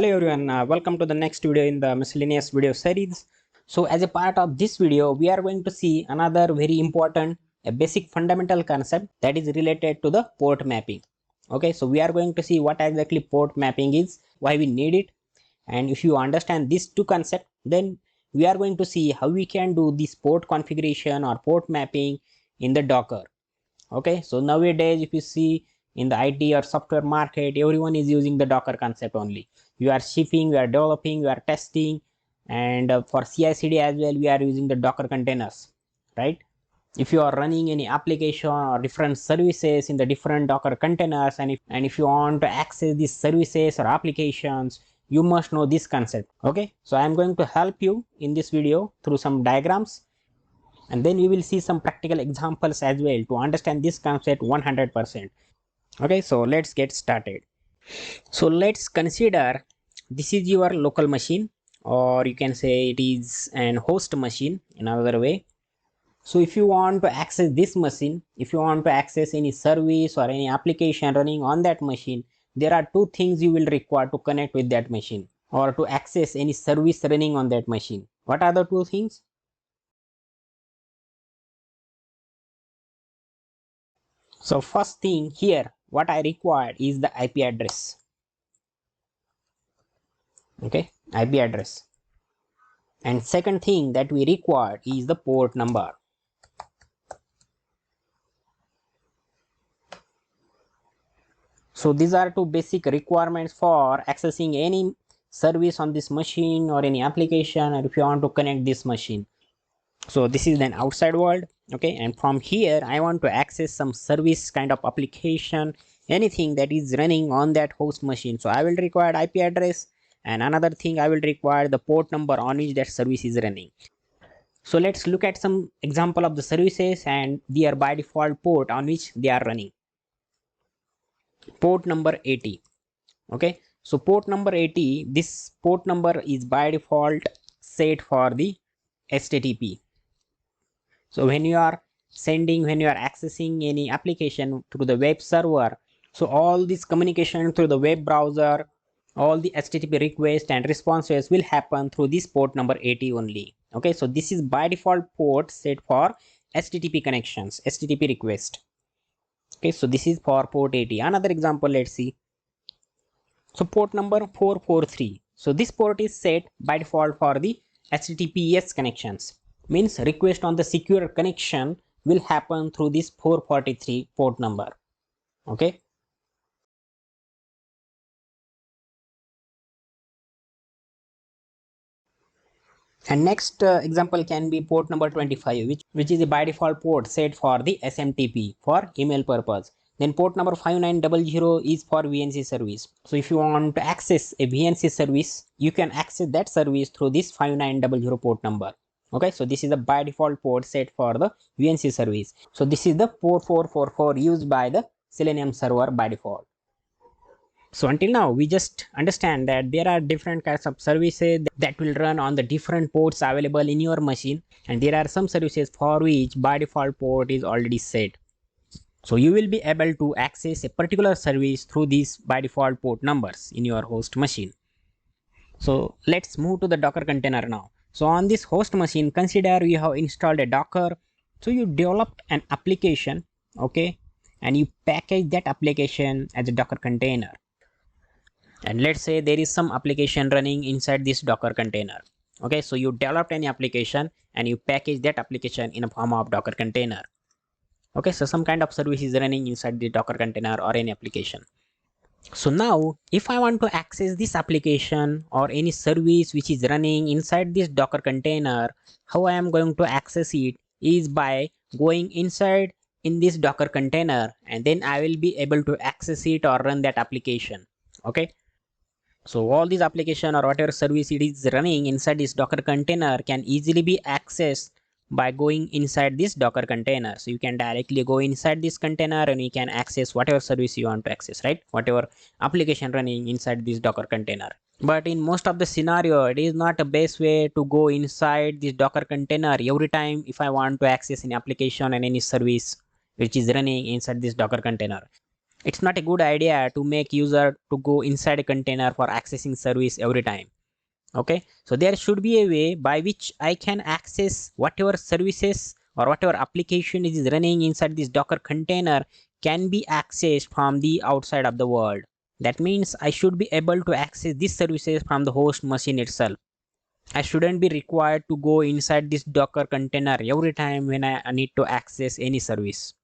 Hello everyone, welcome to the next video in the miscellaneous video series. So as a part of this video, we are going to see another very important, a basic fundamental concept that is related to the port mapping. Okay, so we are going to see what exactly port mapping is, why we need it, and if you understand these two concepts, then we are going to see how we can do this port configuration or port mapping in the Docker. Okay, so nowadays if you see in the IT or software market, everyone is using the Docker concept only. You are shipping, you are developing, you are testing, and for CI/CD as well, we are using the Docker containers, right? If you are running any application or different services in the different Docker containers, and if you want to access these services or applications, you must know this concept. Okay, so I am going to help you in this video through some diagrams, and then we will see some practical examples as well to understand this concept 100%. Okay, so let's get started. So let's consider this is your local machine, or you can say it is an host machine in another way. So if you want to access this machine, if you want to access any service or any application running on that machine, there are two things you will require to connect with that machine or to access any service running on that machine. What are the two things? So first thing here, what I require is the IP address. Okay, IP address. And second thing that we require is the port number. So these are two basic requirements for accessing any service on this machine or any application, or if you want to connect this machine. So this is an outside world. Okay, and from here I want to access some service kind of application, anything that is running on that host machine. So I will require IP address, and another thing I will require the port number on which that service is running. So let's look at some example of the services and their by default port on which they are running. Port number 80. Okay, so port number 80, this port number is by default set for the HTTP. So when you are accessing any application through the web server, so all this communication through the web browser, all the HTTP requests and responses will happen through this port number 80 only. Okay, so this is by default port set for HTTP connections, HTTP request. Okay, so this is for port 80. Another example, let's see. So port number 443. So this port is set by default for the HTTPS connections. Means request on the secure connection will happen through this 443 port number. Okay. And next example can be port number 25, which is a by default port set for the SMTP for email purpose. Then port number 5900 is for VNC service. So if you want to access a VNC service, you can access that service through this 5900 port number. Okay, so this is the by default port set for the VNC service. So this is the 4444 used by the Selenium server by default. So until now, we just understand that there are different kinds of services that will run on the different ports available in your machine, and there are some services for which by default port is already set. So you will be able to access a particular service through these by default port numbers in your host machine. So let's move to the Docker container now. So on this host machine, consider you have installed a Docker. So you developed an application, okay, and you package that application as a Docker container. And let's say there is some application running inside this Docker container. Okay, so you developed any application and you package that application in a form of Docker container. Okay, so some kind of service is running inside the Docker container or any application. So now if I want to access this application or any service which is running inside this Docker container, how I am going to access it is by going inside in this Docker container, and then I will be able to access it or run that application. Okay, so all these application or whatever service it is running inside this Docker container can easily be accessed by going inside this Docker container. So you can directly go inside this container and you can access whatever service you want to access, right? Whatever application running inside this Docker container. But in most of the scenario, it is not the best way to go inside this Docker container every time if I want to access any application and any service which is running inside this Docker container. It's not a good idea to make user to go inside a container for accessing service every time. Okay, so there should be a way by which I can access whatever services or whatever application is running inside this Docker container can be accessed from the outside of the world. That means I should be able to access these services from the host machine itself. I shouldn't be required to go inside this Docker container every time when I need to access any service.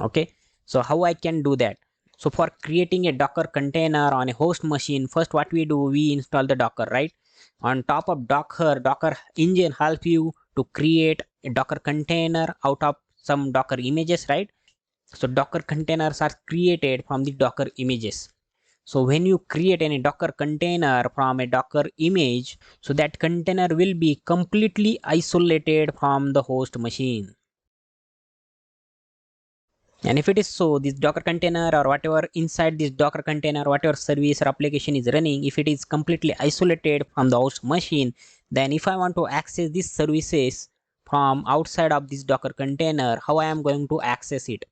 Okay, so how I can do that? So for creating a Docker container on a host machine, first what we do, we install the Docker, right? On top of Docker engine help you to create a Docker container out of some Docker images, right? So Docker containers are created from the Docker images. So when you create any Docker container from a Docker image, so that container will be completely isolated from the host machine. And if it is so, this Docker container or whatever inside this Docker container, whatever service or application is running, if it is completely isolated from the host machine, then if I want to access these services from outside of this Docker container, how I am going to access it?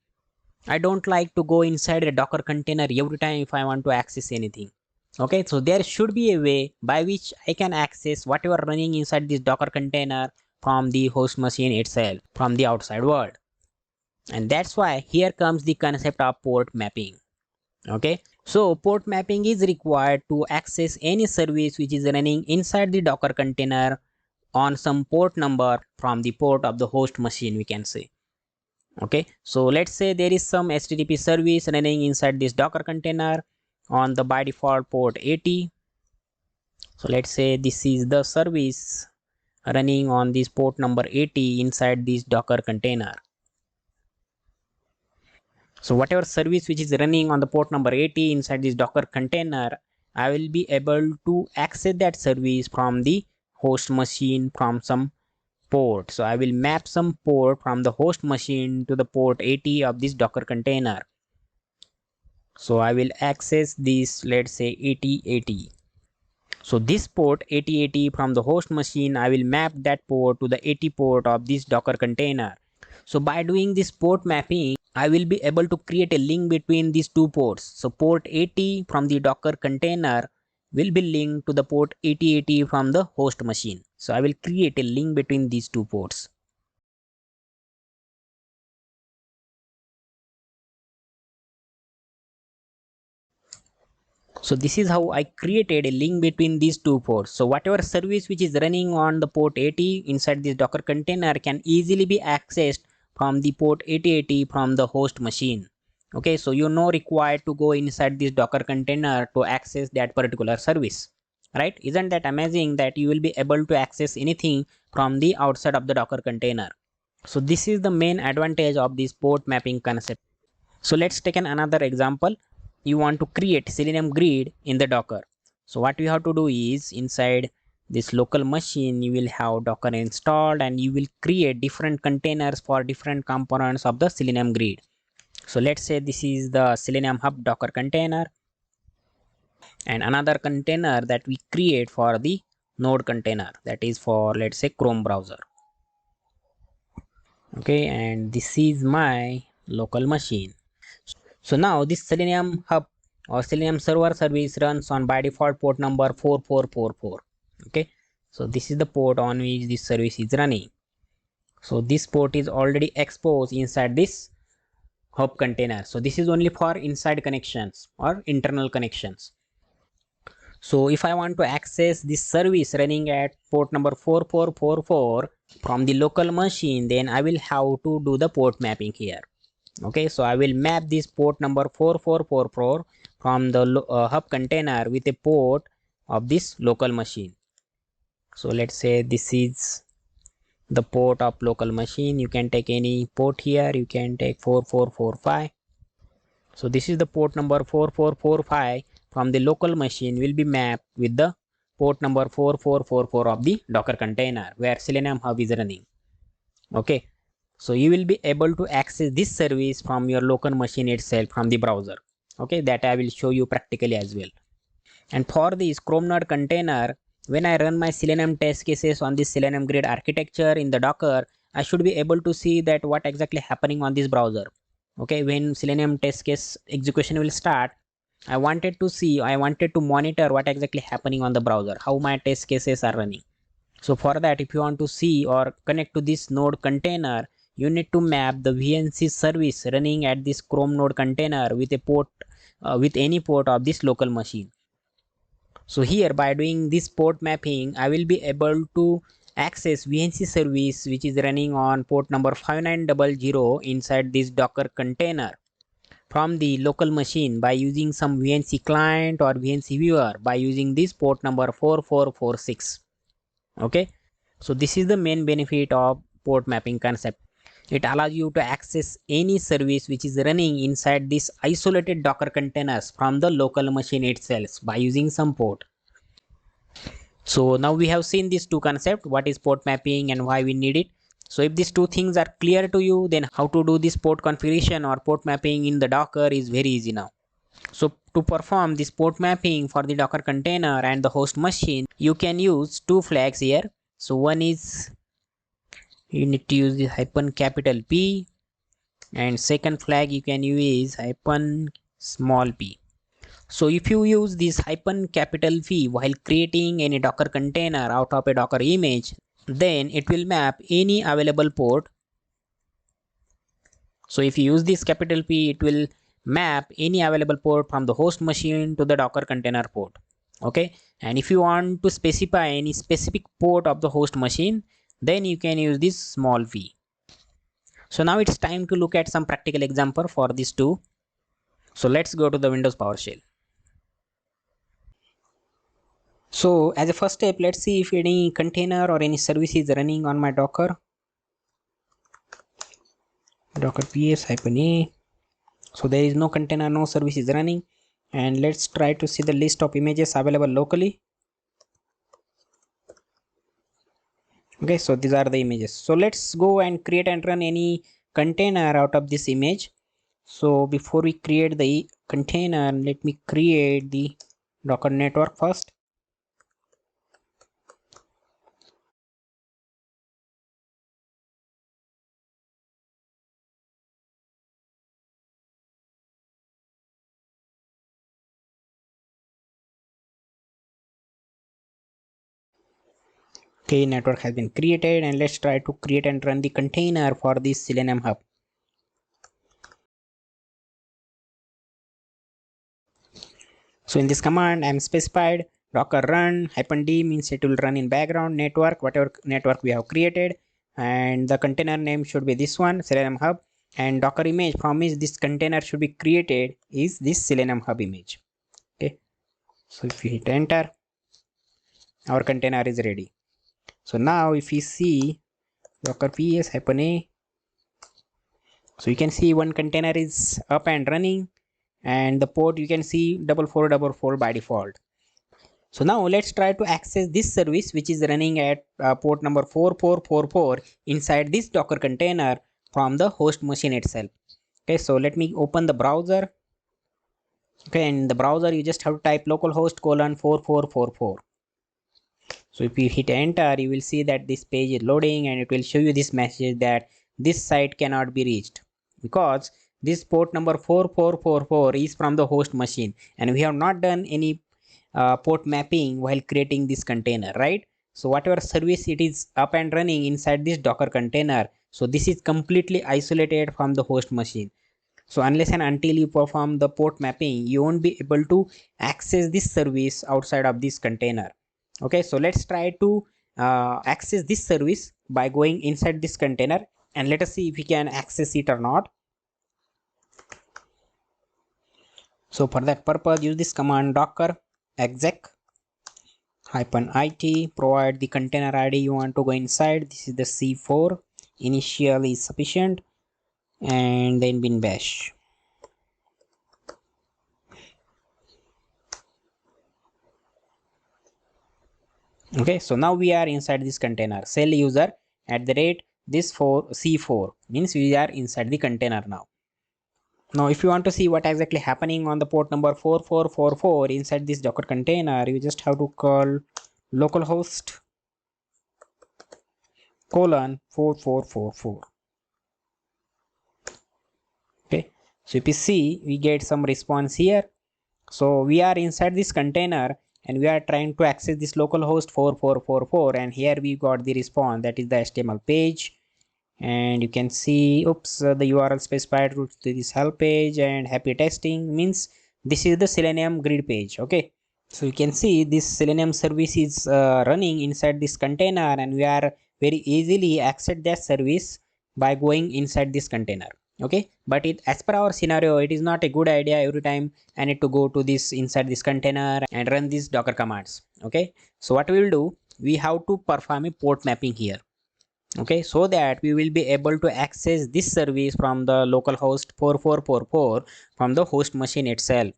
I don't like to go inside a Docker container every time if I want to access anything. Okay, so there should be a way by which I can access whatever running inside this Docker container from the host machine itself, from the outside world. And that's why here comes the concept of port mapping. Okay, so port mapping is required to access any service which is running inside the Docker container on some port number from the port of the host machine, we can say. Okay, so let's say there is some HTTP service running inside this Docker container on the by default port 80. So let's say this is the service running on this port number 80 inside this Docker container. So whatever service which is running on the port number 80 inside this Docker container, I will be able to access that service from the host machine from some port. So I will map some port from the host machine to the port 80 of this Docker container. So I will access this, let's say 8080. So this port 8080 from the host machine, I will map that port to the 80 port of this Docker container. So by doing this port mapping, I will be able to create a link between these two ports. So port 80 from the Docker container will be linked to the port 8080 from the host machine. So I will create a link between these two ports. So this is how I created a link between these two ports. So whatever service which is running on the port 80 inside this Docker container can easily be accessed from the port 8080 from the host machine. Okay, so you're not required to go inside this Docker container to access that particular service, right? Isn't that amazing that you will be able to access anything from the outside of the Docker container? So this is the main advantage of this port mapping concept. So let's take another example. You want to create Selenium grid in the Docker. So what you have to do is inside this local machine, you will have Docker installed and you will create different containers for different components of the Selenium grid. So let's say this is the Selenium Hub Docker container and another container that we create for the Node container, that is for, let's say, Chrome browser. Okay, and this is my local machine. So now this Selenium Hub or Selenium Server service runs on by default port number 4444. Okay, so this is the port on which this service is running. So this port is already exposed inside this hub container. So this is only for inside connections or internal connections. So if I want to access this service running at port number 4444 from the local machine, then I will have to do the port mapping here. Okay, so I will map this port number 4444 from the hub container with a port of this local machine. So let's say this is the port of local machine. You can take any port here, you can take 4445. So this is the port number 4445 from the local machine will be mapped with the port number 4444 of the Docker container where Selenium Hub is running. Okay, so you will be able to access this service from your local machine itself from the browser. Okay, that I will show you practically as well. And for this Chrome Node container, when I run my Selenium test cases on this Selenium grid architecture in the Docker, I should be able to see that what exactly happening on this browser. Okay, when Selenium test case execution will start, I wanted to monitor what exactly happening on the browser, how my test cases are running. So for that, if you want to see or connect to this node container, you need to map the VNC service running at this Chrome node container with a port, with any port of this local machine. So here, by doing this port mapping, I will be able to access VNC service which is running on port number 5900 inside this Docker container from the local machine by using some VNC client or VNC viewer by using this port number 4446. Okay, so this is the main benefit of port mapping concept. It allows you to access any service which is running inside this isolated Docker containers from the local machine itself by using some port. So now we have seen these two concepts, what is port mapping and why we need it. So if these two things are clear to you, then how to do this port configuration or port mapping in the Docker is very easy now. So to perform this port mapping for the Docker container and the host machine, you can use two flags here. So one is you need to use the hyphen capital P, and second flag you can use hyphen small p. So if you use this hyphen capital V while creating any Docker container out of a Docker image, then it will map any available port. So if you use this capital P, it will map any available port from the host machine to the Docker container port. Okay, and if you want to specify any specific port of the host machine, then you can use this small v. So now it's time to look at some practical example for these two. So let's go to the Windows PowerShell. So as a first step, let's see if any container or any service is running on my Docker. Docker ps-a. So there is no container, no service is running. And let's try to see the list of images available locally. Okay, so these are the images. So let's go and create and run any container out of this image. So before we create the container, let me create the Docker network first. Okay, network has been created, and let's try to create and run the container for this Selenium Hub. So in this command, I'm specified docker run -d means it will run in background network, whatever network we have created, and the container name should be this one, Selenium Hub, and docker image from which this container should be created is this Selenium Hub image. Okay, so if we hit enter, our container is ready. So now if we see docker ps-a, so you can see one container is up and running, and the port you can see 4444 by default. So now let's try to access this service which is running at port number 4444 inside this Docker container from the host machine itself. Okay, so let me open the browser. Okay, in the browser you just have to type localhost :4444. So if you hit enter, you will see that this page is loading and it will show you this message that this site cannot be reached because this port number 4444 is from the host machine and we have not done any port mapping while creating this container, right? So whatever service it is up and running inside this Docker container, so this is completely isolated from the host machine. So unless and until you perform the port mapping, you won't be able to access this service outside of this container. Okay, so let's try to access this service by going inside this container, and let us see if we can access it or not. So for that purpose, use this command docker exec -it, provide the container ID you want to go inside. This is the C4, initial is sufficient, and then bin bash. Okay, so now we are inside this container. Cell user at the rate this C4 means we are inside the container now. Now if you want to see what exactly happening on the port number 4444 inside this Docker container, you just have to call localhost :4444. Okay, So if you see, we get some response here. So we are inside this container and we are trying to access this localhost 4444, and here we got the response, that is the HTML page. And you can see, oops, the URL specified route to this help page, and happy testing means this is the Selenium grid page. Okay, so you can see this Selenium service is running inside this container, and we are very easily access that service by going inside this container. Okay, but it, as per our scenario, it is not a good idea every time I need to go to this inside this container and run these docker commands. Okay, so what we will do, we have to perform a port mapping here. Okay, so that we will be able to access this service from the localhost 4444 from the host machine itself.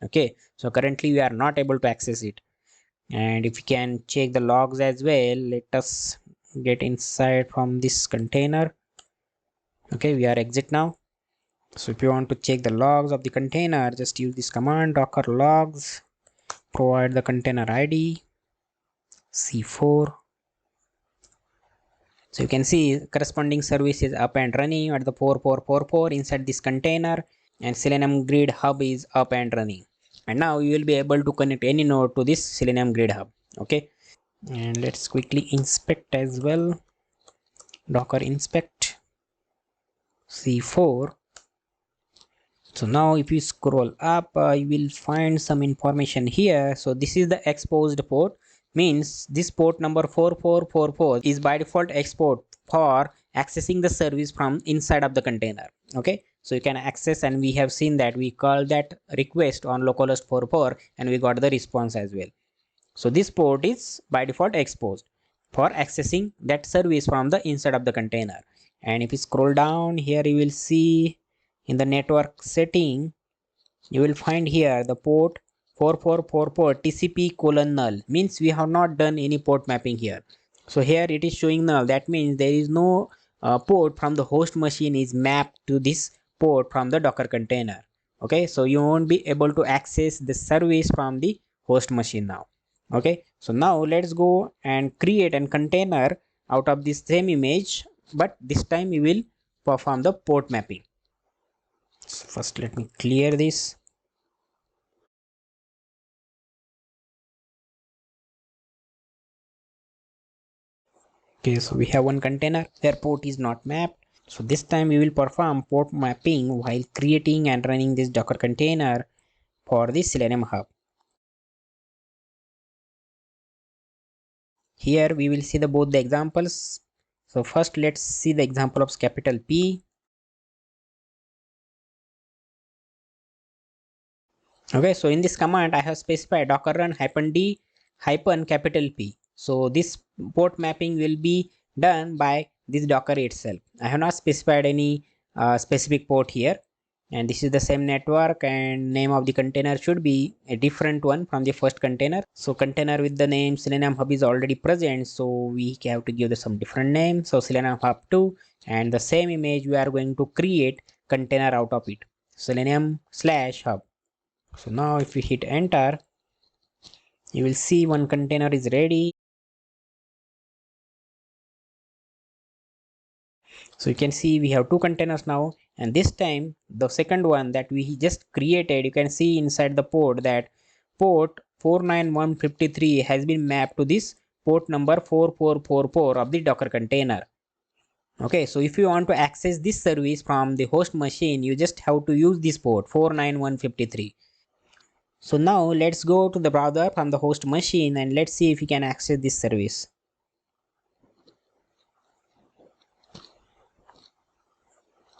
Okay, so currently we are not able to access it, and if you can check the logs as well, let us get inside from this container. Okay, we are exit now. So if you want to check the logs of the container, just use this command docker logs, provide the container ID c4. So you can see corresponding service is up and running at the 4444 inside this container, and Selenium Grid Hub is up and running. And now you will be able to connect any node to this Selenium Grid Hub. Okay, and let's quickly inspect as well. Docker inspect c4. So now if you scroll up, you will find some information here. So this is the exposed port, means this port number 4444 is by default export for accessing the service from inside of the container. Okay, so you can access, and we have seen that we call that request on localhost 44 and we got the response as well. So this port is by default exposed for accessing that service from the inside of the container. And if you scroll down here, you will see in the network setting, you will find here the port 4444 TCP colon null, means we have not done any port mapping here. So here it is showing null, that means there is no port from the host machine is mapped to this port from the Docker container. Okay, so you won't be able to access the service from the host machine now. Okay, so now let's go and create a container out of this same image, but this time we will perform the port mapping. So first let me clear this. Okay, so we have one container where port is not mapped. So this time we will perform port mapping while creating and running this Docker container for the Selenium Hub. Here we will see both the examples. So first let's see the example of capital P. Okay, so in this command I have specified docker run -d capital P. So this port mapping will be done by this Docker itself. I have not specified any specific port here, and this is the same network, and name of the container should be a different one from the first container. So container with the name Selenium Hub is already present, so we have to give some different name. So Selenium Hub 2, and the same image we are going to create container out of it, Selenium/hub. So now if we hit enter, you will see one container is ready. So you can see we have two containers now, and this time the second one that we just created, you can see inside the port that port 49153 has been mapped to this port number 4444 of the Docker container. Okay, so if you want to access this service from the host machine, you just have to use this port 49153. So now let's go to the browser from the host machine and let's see if we can access this service.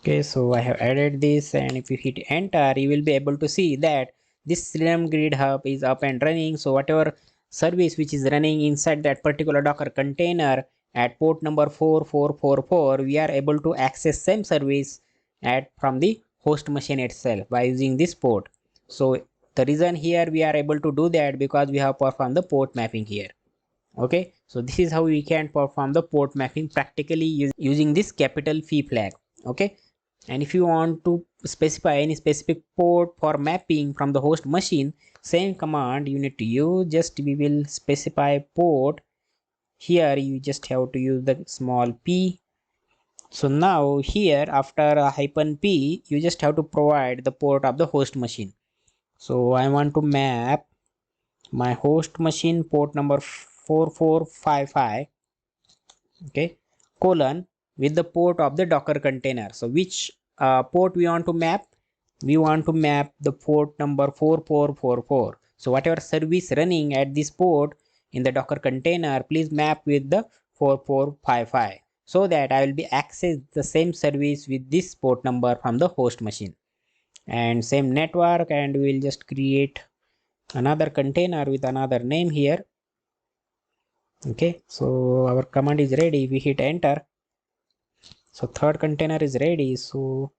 Okay, so I have added this, and if you hit enter, you will be able to see that this Selenium Grid Hub is up and running. So whatever service which is running inside that particular Docker container at port number 4444, we are able to access same service from the host machine itself by using this port. So the reason here we are able to do that because we have performed the port mapping here. Okay, so this is how we can perform the port mapping practically using this capital P flag. Okay, and if you want to specify any specific port for mapping from the host machine, same command you need to use. Just we will specify port. Here you just have to use the small p So now here after a -p, you just have to provide the port of the host machine. So I want to map my host machine port number 4455, okay, colon, with the port of the Docker container. So which port we want to map? We want to map the port number 4444. So whatever service running at this port in the Docker container, please map with the 4455, so that I will be access the same service with this port number from the host machine and same network, and we will just create another container with another name here. Okay, so our command is ready. We hit enter. So third container is ready. So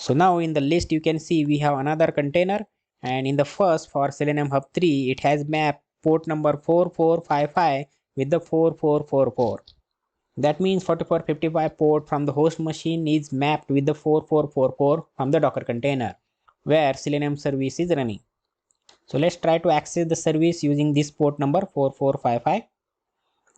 now in the list you can see we have another container, and in the first for Selenium Hub 3 it has mapped port number 4455 with the 4444. That means 4455 port from the host machine is mapped with the 4444 from the Docker container where Selenium service is running. So let's try to access the service using this port number 4455.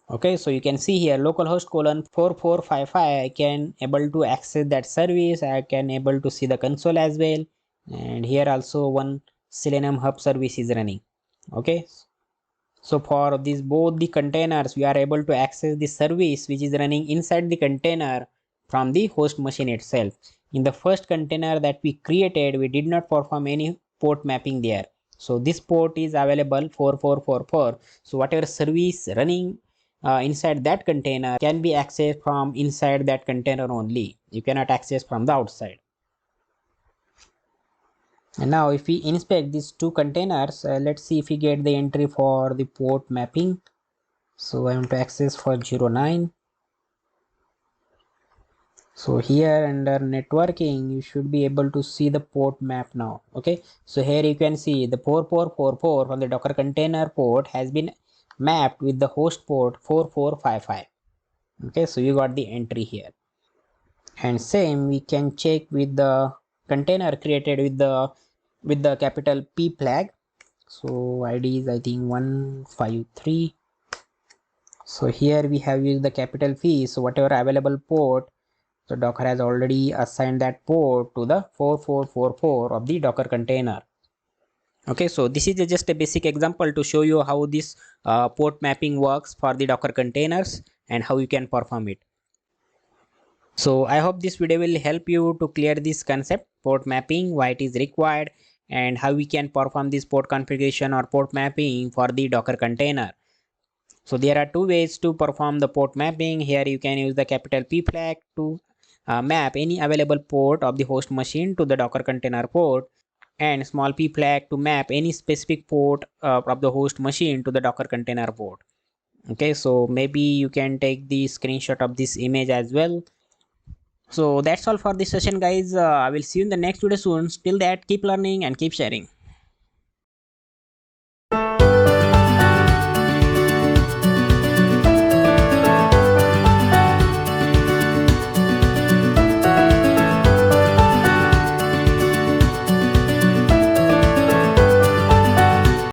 Okay, so you can see here localhost colon 4455. I can able to access that service. I can able to see the console as well, and here also one Selenium Hub service is running. Okay, so for these both the containers we are able to access the service which is running inside the container from the host machine itself. In the first container that we created, we did not perform any port mapping there. So this port is available 4444. So whatever service running inside that container can be accessed from inside that container only. You cannot access from the outside. And now if we inspect these two containers, let's see if we get the entry for the port mapping. So I want to access for 09. So here under networking you should be able to see the port map now. Okay, so here you can see the 4444 from the Docker container port has been mapped with the host port 4455. Okay, so you got the entry here. And same we can check with the container created with the capital P flag. So ID is I think 153. So here we have used the capital P. So whatever available port, so Docker has already assigned that port to the 4444 of the Docker container. Okay, so this is just a basic example to show you how this port mapping works for the Docker containers and how you can perform it. So I hope this video will help you to clear this concept, port mapping, why it is required, and how we can perform this port configuration or port mapping for the Docker container. So there are two ways to perform the port mapping. Here you can use the capital P flag to map any available port of the host machine to the Docker container port, and small p flag to map any specific port of the host machine to the Docker container port. Okay, so maybe you can take the screenshot of this image as well. So that's all for this session guys. I will see you in the next video soon. Till that, keep learning and keep sharing.